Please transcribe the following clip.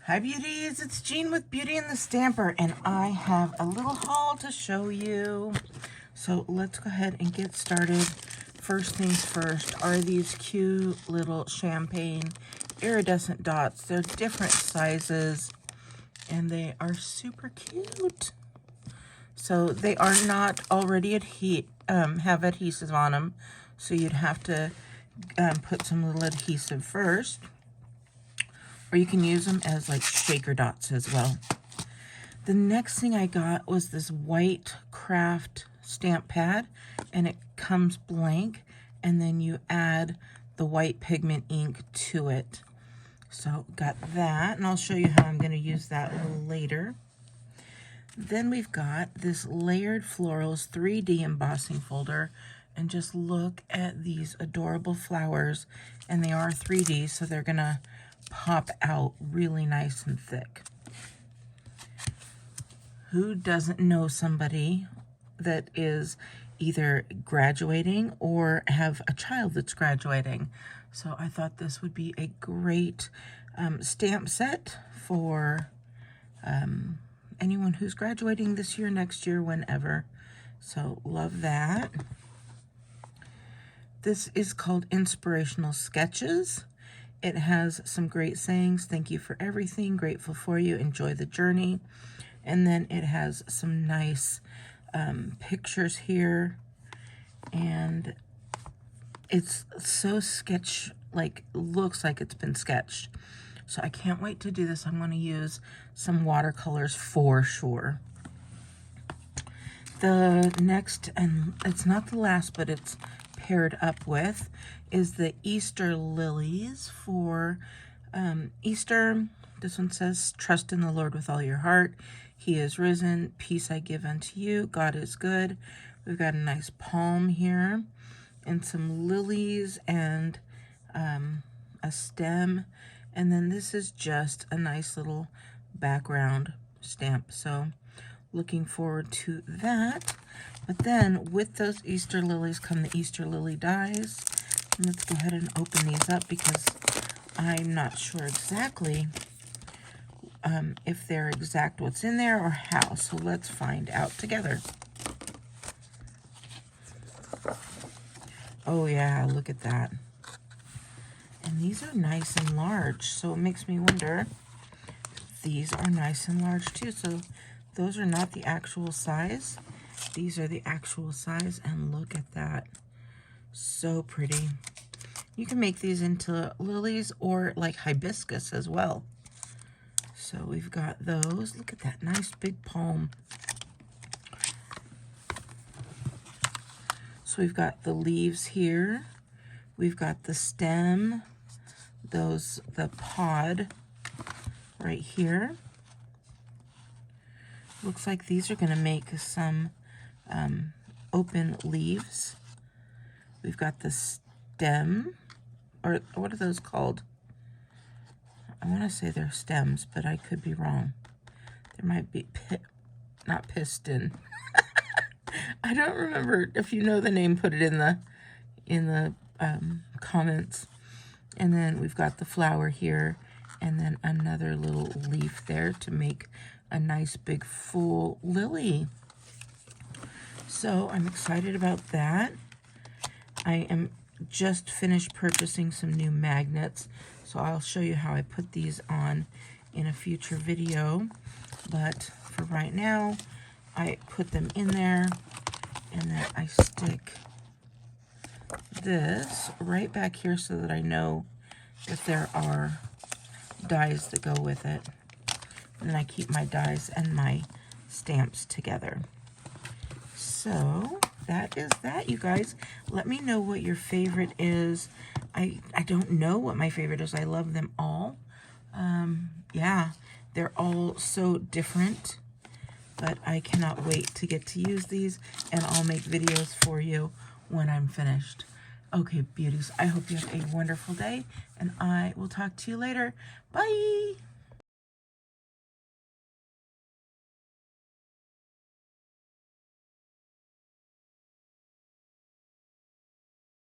Hi beauties, it's Jean with Beauty and the Stamper, and I have a little haul to show you. So let's go ahead and get started. First things first are these cute little champagne iridescent dots. They're different sizes and they are super cute. So they are not already have adhesive on them, so you'd have to put some little adhesive first. Or you can use them as like shaker dots as well. The next thing I got was this white craft stamp pad, and it comes blank, and then you add the white pigment ink to it. So got that, and I'll show you how I'm going to use that a little later. Then we've got this Layered Florals 3D embossing folder, and just look at these adorable flowers, and they are 3D, so they're going to pop out really nice and thick. Who doesn't know somebody that is either graduating or have a child that's graduating? So I thought this would be a great stamp set for anyone who's graduating this year, next year, whenever. So love that. This is called Inspirational Sketches. It has some great sayings. Thank you for everything. Grateful for you. Enjoy the journey. And then it has some nice pictures here. And it's so looks like it's been sketched. So I can't wait to do this. I'm going to use some watercolors for sure. The next, and it's not the last, but it's paired up with, is the Easter lilies for Easter. This one says, trust in the Lord with all your heart. He is risen. Peace I give unto you. God is good. We've got a nice palm here and some lilies and a stem. And then this is just a nice little background stamp. So looking forward to that. But then with those Easter lilies come the Easter lily dies. And let's go ahead and open these up because I'm not sure exactly if they're exact what's in there or how. So let's find out together. Oh yeah, look at that. And these are nice and large, so it makes me wonder if these are nice and large too. So those are not the actual size. These are the actual size, and look at that. So pretty. You can make these into lilies or like hibiscus as well. So we've got those. Look at that nice big palm. So we've got the leaves here. We've got the stem, the pod right here. Looks like these are going to make some open leaves. We've got the stem, or what are those called? I want to say they're stems, but I could be wrong. There might be, not piston. I don't remember. If you know the name, put it in the comments. And then we've got the flower here, and then another little leaf there to make a nice big full lily. So I'm excited about that. I am just finished purchasing some new magnets, so I'll show you how I put these on in a future video. But for right now, I put them in there, and then I stick this right back here so that I know that there are dies that go with it. And then I keep my dies and my stamps together. So that is that, you guys. Let me know what your favorite is. I don't know what my favorite is. I love them all. Yeah, they're all so different. But I cannot wait to get to use these, and I'll make videos for you when I'm finished. Okay, beauties, I hope you have a wonderful day, and I will talk to you later. Bye!